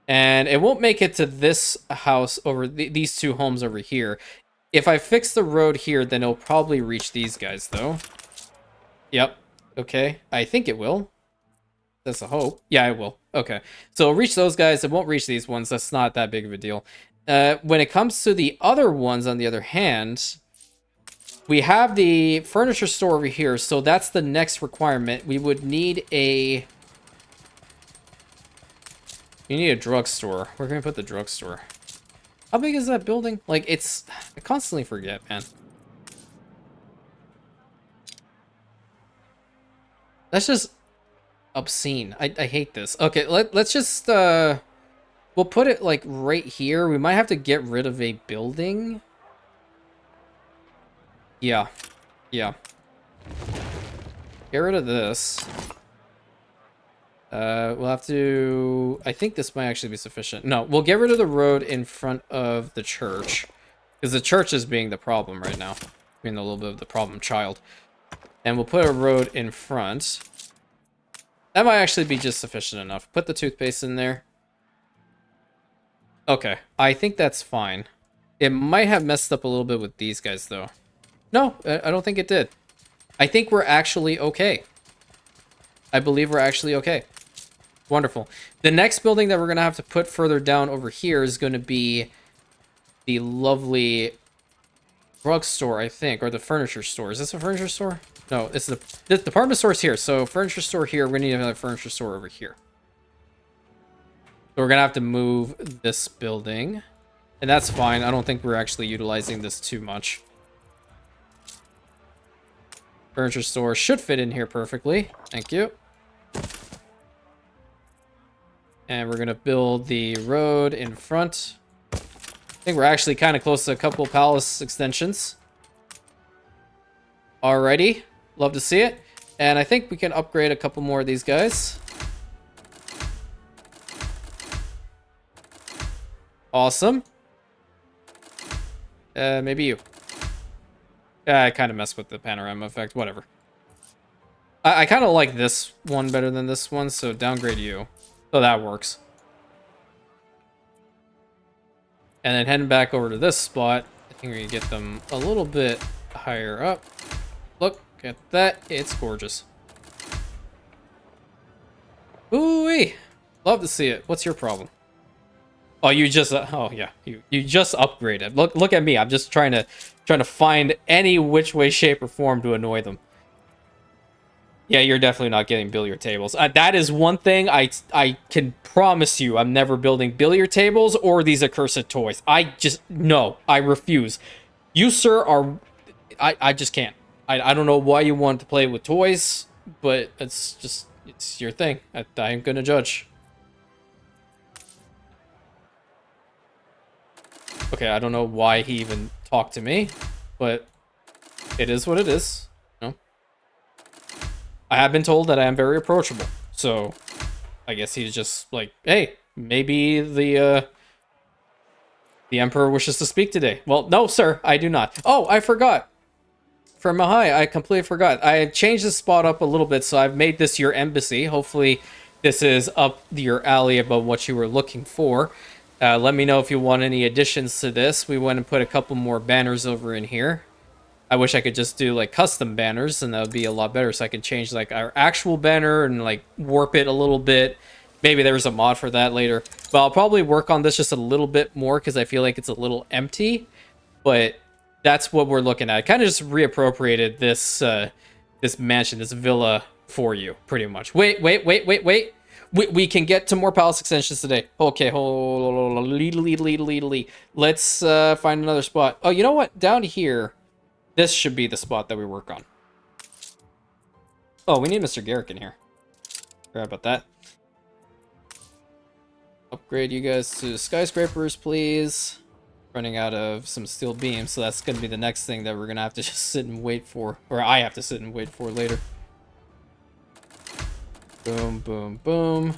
And it won't make it to this house over these 2 homes over here. If I fix the road here, then it'll probably reach these guys, though. Yep. Okay. I think it will. That's a hope. Yeah, it will. Okay. So it'll reach those guys. It won't reach these ones. That's not that big of a deal. When it comes to the other ones, on the other hand, we have the furniture store over here. So that's the next requirement. We would need a... You need a drugstore. Where can we put the drugstore? How big is that building? Like, it's... I constantly forget, man. That's just obscene. I hate this. Okay, let's just... We'll put it, like, right here. We might have to get rid of a building. Yeah. Yeah. Get rid of this. We'll have to... I think this might actually be sufficient. No, we'll get rid of the road in front of the church. Because the church is being the problem right now. Being a little bit of the problem child. And we'll put a road in front. That might actually be just sufficient enough. Put the toothpaste in there. Okay, I think that's fine. It might have messed up a little bit with these guys, though. No, I don't think it did. I think we're actually okay. I believe we're actually okay. Wonderful. The next building that we're going to have to put further down over here is going to be the lovely drugstore, I think, or the furniture store. Is this a furniture store? No, it's the department store's here. So furniture store here. We need another furniture store over here. So we're going to have to move this building. And that's fine. I don't think we're actually utilizing this too much. Furniture store should fit in here perfectly. Thank you. And we're going to build the road in front. I think we're actually kind of close to a couple palace extensions. Alrighty. Love to see it. And I think we can upgrade a couple more of these guys. Awesome. Maybe you. I kind of messed with the panorama effect. Whatever. I kind of like this one better than this one, so downgrade you. So that works. And then heading back over to this spot, I think we can get them a little bit higher up. Look at that. It's gorgeous. Ooh-wee. Love to see it. What's your problem? Oh, you just oh yeah, you just upgraded. Look at me. I'm just trying to find any which way, shape, or form to annoy them. Yeah, you're definitely not getting billiard tables. That is one thing I can promise you. I'm never building billiard tables or these accursed toys. No, I refuse. You, sir, are... I just can't. I don't know why you want to play with toys, but it's your thing. I ain't gonna judge. Okay, I don't know why he even talked to me, but it is what it is. I have been told that I am very approachable, so I guess he's just like, hey, maybe the Emperor wishes to speak today. Well, no, sir, I do not. Oh, I forgot. For Mahai, I completely forgot. I changed this spot up a little bit, so I've made this your embassy. Hopefully, this is up your alley about what you were looking for. Let me know if you want any additions to this. We went and put a couple more banners over in here. I wish I could just do like custom banners, and that would be a lot better, so I can change like our actual banner and like warp it a little bit. Maybe there's a mod for that later, but I'll probably work on this just a little bit more because I feel like it's a little empty. But that's what we're looking at. I kind of just reappropriated this this mansion, this villa for you, pretty much. Wait. We can get to more palace extensions today. Okay, hold on. Let's find another spot. Oh, you know what? Down here. This should be the spot that we work on. Oh, we need Mr. Garrick in here. Forgot about that. Upgrade you guys to skyscrapers, please. Running out of some steel beams, so that's going to be the next thing that we're going to have to just sit and wait for. Or I have to sit and wait for later. Boom, boom, boom.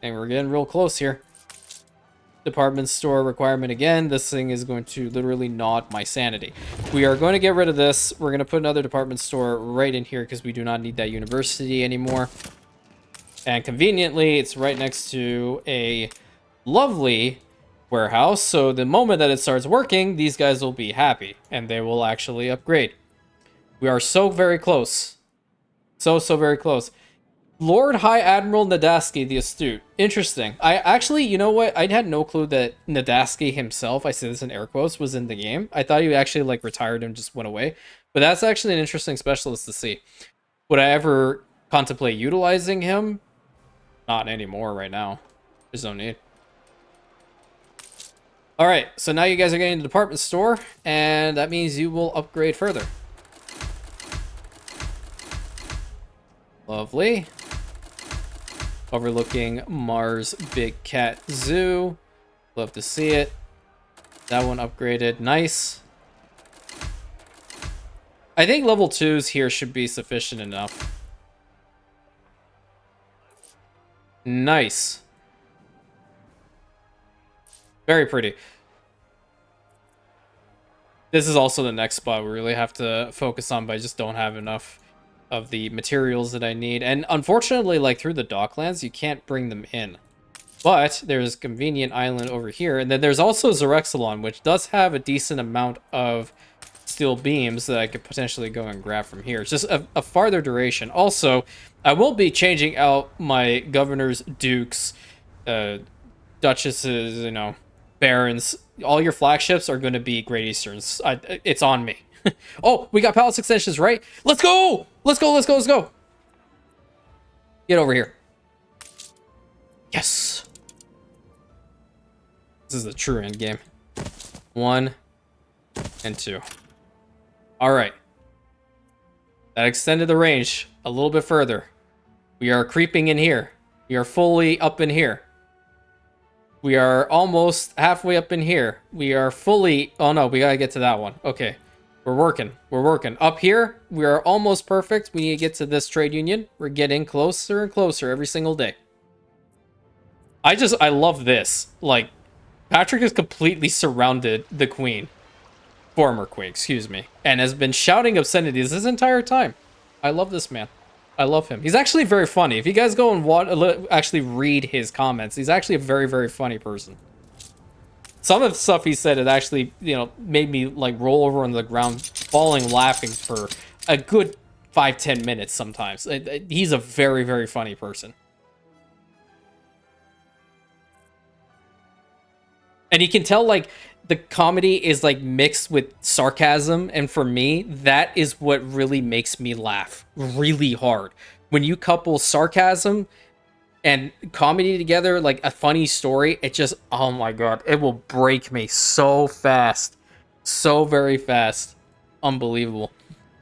And we're getting real close here. Department store requirement again. This thing is going to literally gnaw my sanity. We are going to get rid of this. We're going to put another department store right in here because we do not need that university anymore. And conveniently, it's right next to a lovely warehouse. So the moment that it starts working, these guys will be happy and they will actually upgrade. We are so very close. So very close. Lord High Admiral Nadaski the Astute. Interesting. I actually, you know what? I had no clue that Nadaski himself, I say this in air quotes, was in the game. I thought he actually like retired and just went away. But that's actually an interesting specialist to see. Would I ever contemplate utilizing him? Not anymore right now. There's no need. Alright, so now you guys are getting the department store, and that means you will upgrade further. Lovely. Overlooking Mars Big Cat Zoo. Love to see it. That one upgraded. Nice. I think level 2s here should be sufficient enough. Nice. Very pretty. This is also the next spot we really have to focus on, but I just don't have enough of the materials that I need. And unfortunately, like through the docklands, you can't bring them in. But there's a convenient island over here. And then there's also Zerexalon, which does have a decent amount of steel beams that I could potentially go and grab from here. It's just a farther duration. Also, I will be changing out my governors, dukes, duchesses, you know, barons. All your flagships are going to be Great Easterns. It's on me. Oh, we got palace extensions, right? Let's go! Let's go, let's go, let's go! Get over here. Yes! This is the true end game. 1 and 2. Alright. That extended the range a little bit further. We are creeping in here. We are fully up in here. We are almost halfway up in here. We are fully... Oh no, we gotta get to that one. Okay. We're working. We're working. Up here, we are almost perfect. We need to get to this trade union. We're getting closer and closer every single day. I love this. Like, Patrick has completely surrounded the queen. Former queen, excuse me. And has been shouting obscenities this entire time. I love this man. I love him. He's actually very funny. If you guys go and actually read his comments, he's actually a very, very funny person. Some of the stuff he said, it actually, you know, made me like roll over on the ground, falling laughing for a good 5-10 minutes sometimes. He's a very, very funny person. And you can tell, like, the comedy is, like, mixed with sarcasm. And for me, that is what really makes me laugh really hard. When you couple sarcasm and comedy together, like a funny story, it just, oh my god, it will break me so fast. So very fast. Unbelievable.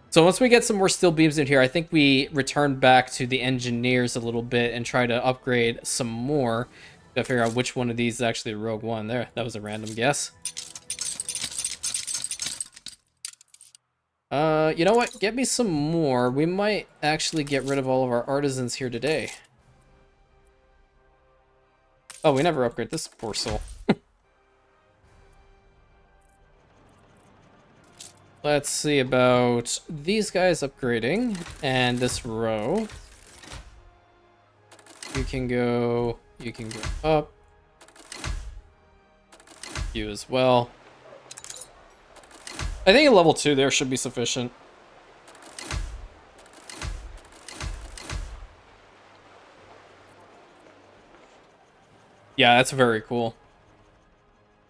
So once we get some more steel beams in here, I think we return back to the engineers a little bit and try to upgrade some more. Gotta figure out which one of these is actually Rogue One. There, that was a random guess. You know what? Get me some more. We might actually get rid of all of our artisans here today. Oh, we never upgrade this poor soul. Let's see about these guys upgrading. And this row. You can go up. You as well. I think a level 2 there should be sufficient. Yeah, that's very cool.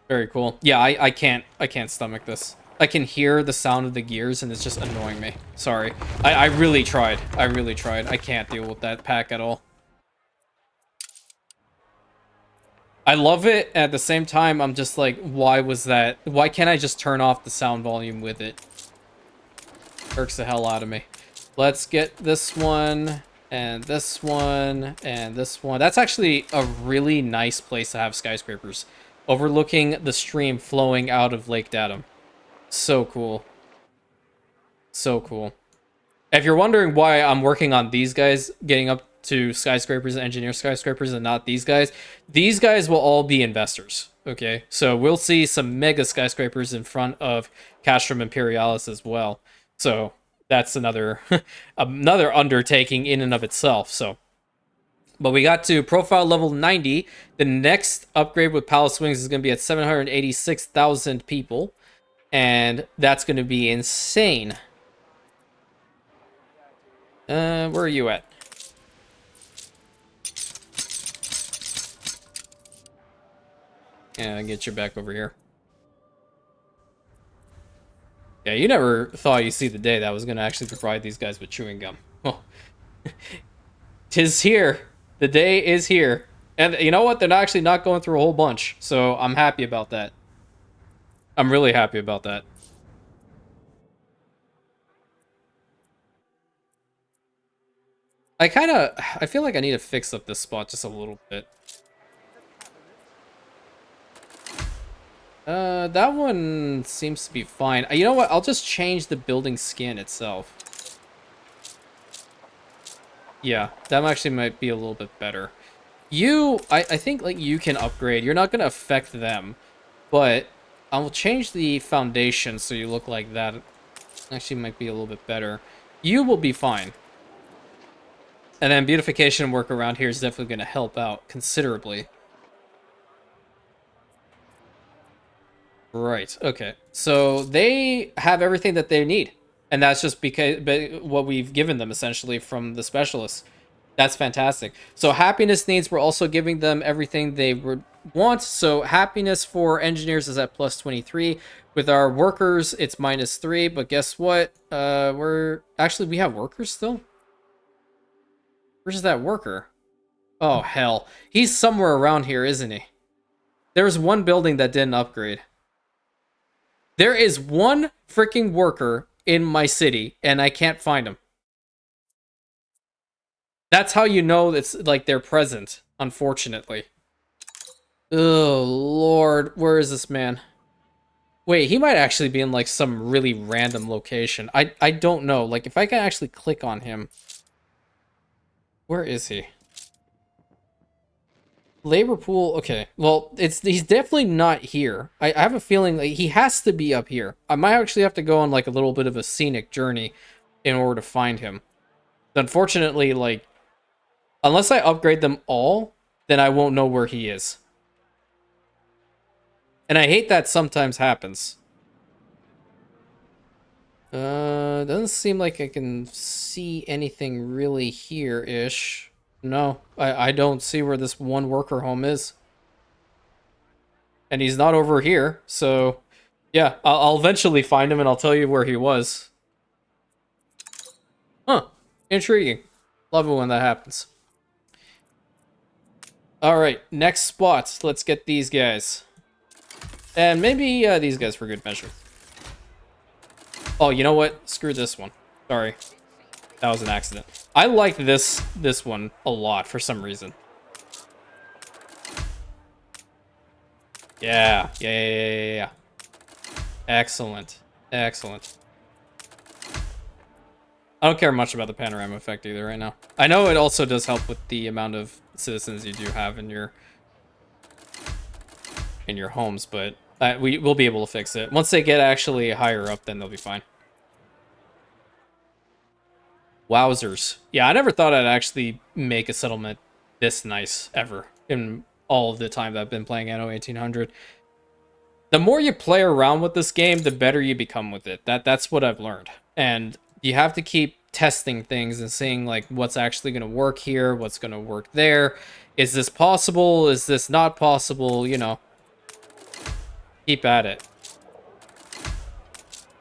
Very cool. Yeah, I can't stomach this. I can hear the sound of the gears and it's just annoying me. Sorry. I really tried. I really tried. I can't deal with that pack at all. I love it. At the same time, I'm just like, why was that? Why can't I just turn off the sound volume with it? Irks the hell out of me. Let's get this one, and this one, and this one. That's actually a really nice place to have skyscrapers. Overlooking the stream flowing out of Lake Datum. So cool. So cool. If you're wondering why I'm working on these guys, getting up to skyscrapers and engineer skyscrapers and not these guys will all be investors. Okay, so we'll see some mega skyscrapers in front of Castrum Imperialis as well. So that's another another undertaking in and of itself. So, but we got to profile level 90. The next upgrade with Palace Wings is going to be at 786,000 people, and that's going to be insane. Where are you at? Yeah, get you back over here. Yeah, you never thought you'd see the day that I was going to actually provide these guys with chewing gum. Well, 'tis here. The day is here. And you know what? They're actually not going through a whole bunch. So I'm happy about that. I'm really happy about that. I feel like I need to fix up this spot just a little bit. That one seems to be fine. You know what? I'll just change the building skin itself. Yeah, that actually might be a little bit better. I think like you can upgrade. You're not gonna affect them, but I will change the foundation so you look like that. Actually, might be a little bit better. You will be fine. And then beautification work around here is definitely gonna help out considerably. Right. Okay. So they have everything that they need, and that's just because what we've given them essentially from the specialists. That's fantastic. So happiness needs, we're also giving them everything they would want. So happiness for engineers is at plus 23. With our workers, it's minus 3. But guess what? We have workers still. Where's that worker? Oh hell, he's somewhere around here, isn't he? There's one building that didn't upgrade. There is one freaking worker in my city, and I can't find him. That's how you know it's like they're present, unfortunately. Oh, Lord. Where is this man? Wait, he might actually be in like some really random location. I don't know. Like, if I can actually click on him. Where is he? Labor pool. Okay. Well, he's definitely not here. I have a feeling like he has to be up here. I might actually have to go on like a little bit of a scenic journey in order to find him. Unfortunately, like, unless I upgrade them all, then I won't know where he is. And I hate that sometimes happens. Doesn't seem like I can see anything really here-ish. No, I don't see where this one worker home is. And he's not over here, so... Yeah, I'll eventually find him and I'll tell you where he was. Huh. Intriguing. Love it when that happens. Alright, next spot. Let's get these guys. And maybe these guys for good measure. Oh, you know what? Screw this one. Sorry. That was an accident. I like this one a lot for some reason. Yeah. Excellent. Excellent. I don't care much about the panorama effect either right now. I know it also does help with the amount of citizens you do have in your homes, but we will be able to fix it. Once they get actually higher up, then they'll be fine. Wowzers. Yeah, I never thought I'd actually make a settlement this nice ever in all of the time that I've been playing Anno 1800. The more you play around with this game, the better you become with it. That's what I've learned. And you have to keep testing things and seeing like what's actually going to work here, what's going to work there. Is this possible? Is this not possible? You know, keep at it.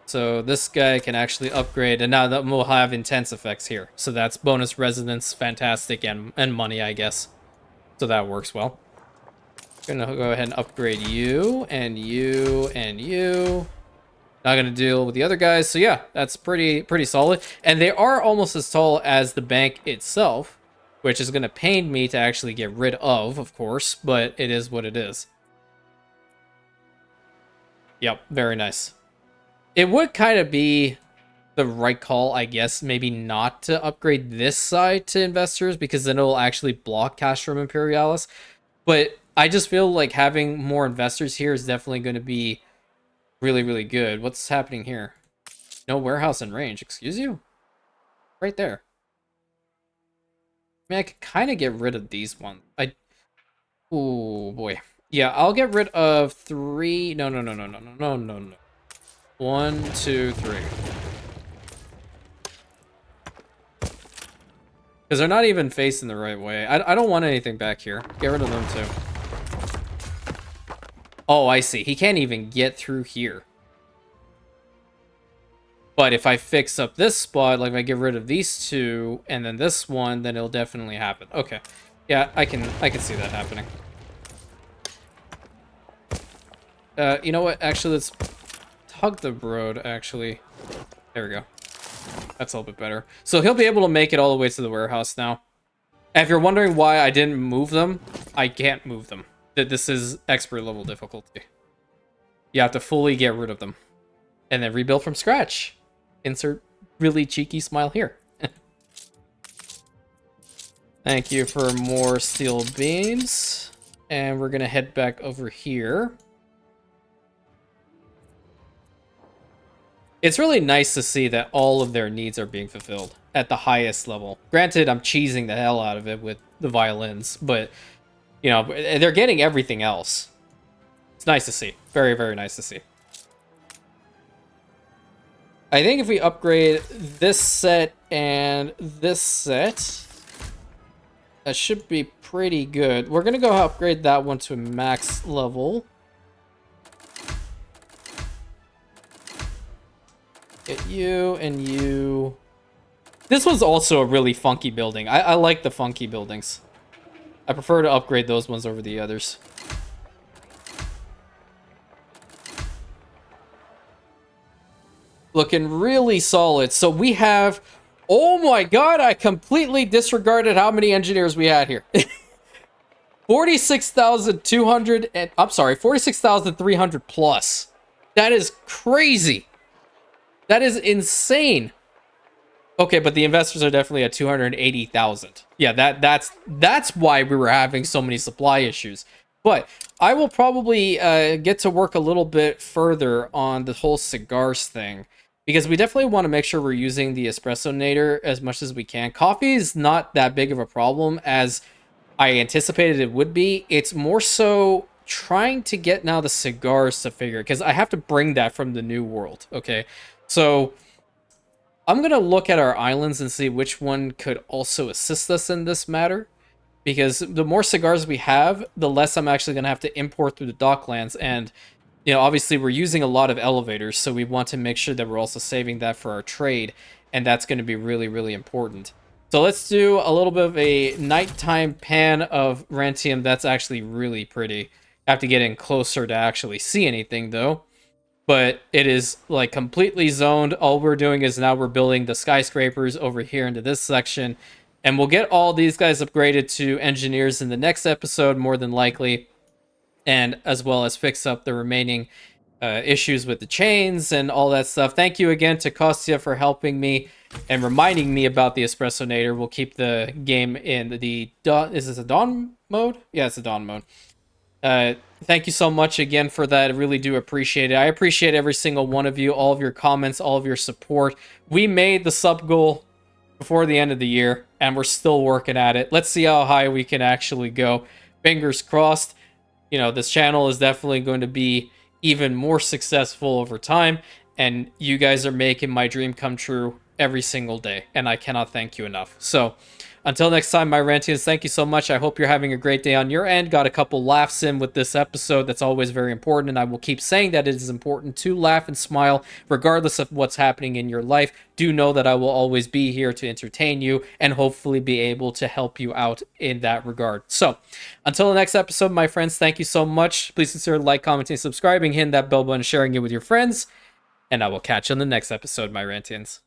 So this guy can actually upgrade, and now that we'll have intense effects here. So that's bonus resonance, fantastic, and money, I guess. So that works well. Gonna go ahead and upgrade you, and you, and you. Not gonna deal with the other guys. So yeah, that's pretty solid. And they are almost as tall as the bank itself, which is gonna pain me to actually get rid of course, but it is what it is. Yep, very nice. It would kind of be the right call, I guess, maybe not to upgrade this side to investors, because then it'll actually block cash from Imperialis. But I just feel like having more investors here is definitely going to be really good. What's happening here? No warehouse in range. Excuse you? Right there. I mean, I could kind of get rid of these ones. Oh, boy. Yeah, I'll get rid of 3... No. 1, 2, 3. Because they're not even facing the right way. I don't want anything back here. Get rid of them too. Oh, I see. He can't even get through here. But if I fix up this spot, like if I get rid of these two and then this one, then it'll definitely happen. Okay. Yeah, I can see that happening. You know what? Actually, let's hug the road, actually. There we go. That's a little bit better. So he'll be able to make it all the way to the warehouse now. And if you're wondering why I didn't move them, I can't move them. This is expert level difficulty. You have to fully get rid of them. And then rebuild from scratch. Insert really cheeky smile here. Thank you for more steel beams. And we're going to head back over here. It's really nice to see that all of their needs are being fulfilled at the highest level. Granted, I'm cheesing the hell out of it with the violins, but, you know, they're getting everything else. It's nice to see. Very, very nice to see. I think if we upgrade this set and this set, that should be pretty good. We're going to go upgrade that one to max level. Get you and you. This one's also a really funky building. I like the funky buildings. I prefer to upgrade those ones over the others. Looking really solid. So we have... Oh my god, I completely disregarded how many engineers we had here. 46,200 and... I'm sorry, 46,300 plus. That is crazy. That is insane. Okay, but the investors are definitely at 280,000. Yeah, that's why we were having so many supply issues. But I will probably get to work a little bit further on the whole cigars thing, because we definitely want to make sure we're using the espressonator as much as we can. Coffee is not that big of a problem as I anticipated it would be. It's more so trying to get now the cigars to figure, because I have to bring that from the New World, okay? So I'm going to look at our islands and see which one could also assist us in this matter. Because the more cigars we have, the less I'm actually going to have to import through the docklands. And, you know, obviously we're using a lot of elevators, so we want to make sure that we're also saving that for our trade. And that's going to be really, really important. So let's do a little bit of a nighttime pan of Rantium. That's actually really pretty. I have to get in closer to actually see anything, though. But it is like completely zoned. All we're doing is now we're building the skyscrapers over here into this section. And we'll get all these guys upgraded to engineers in the next episode, more than likely. And as well as fix up the remaining issues with the chains and all that stuff. Thank you again to Kostya for helping me and reminding me about the espressonator. We'll keep the game in the... Is this a dawn mode? Yeah, it's a dawn mode. Thank you so much again for that. I really do appreciate it. I appreciate every single one of you, all of your comments, all of your support. We made the sub goal before the end of the year, and we're still working at it. Let's see how high we can actually go. Fingers crossed. You know, this channel is definitely going to be even more successful over time, and you guys are making my dream come true every single day, and I cannot thank you enough. So, until next time, my Rantians, thank you so much. I hope you're having a great day on your end. Got a couple laughs in with this episode. That's always very important, and I will keep saying that it is important to laugh and smile regardless of what's happening in your life. Do know that I will always be here to entertain you and hopefully be able to help you out in that regard. So, until the next episode, my friends, thank you so much. Please consider like, commenting, subscribing, hitting that bell button, sharing it with your friends, and I will catch you on the next episode, my Rantians.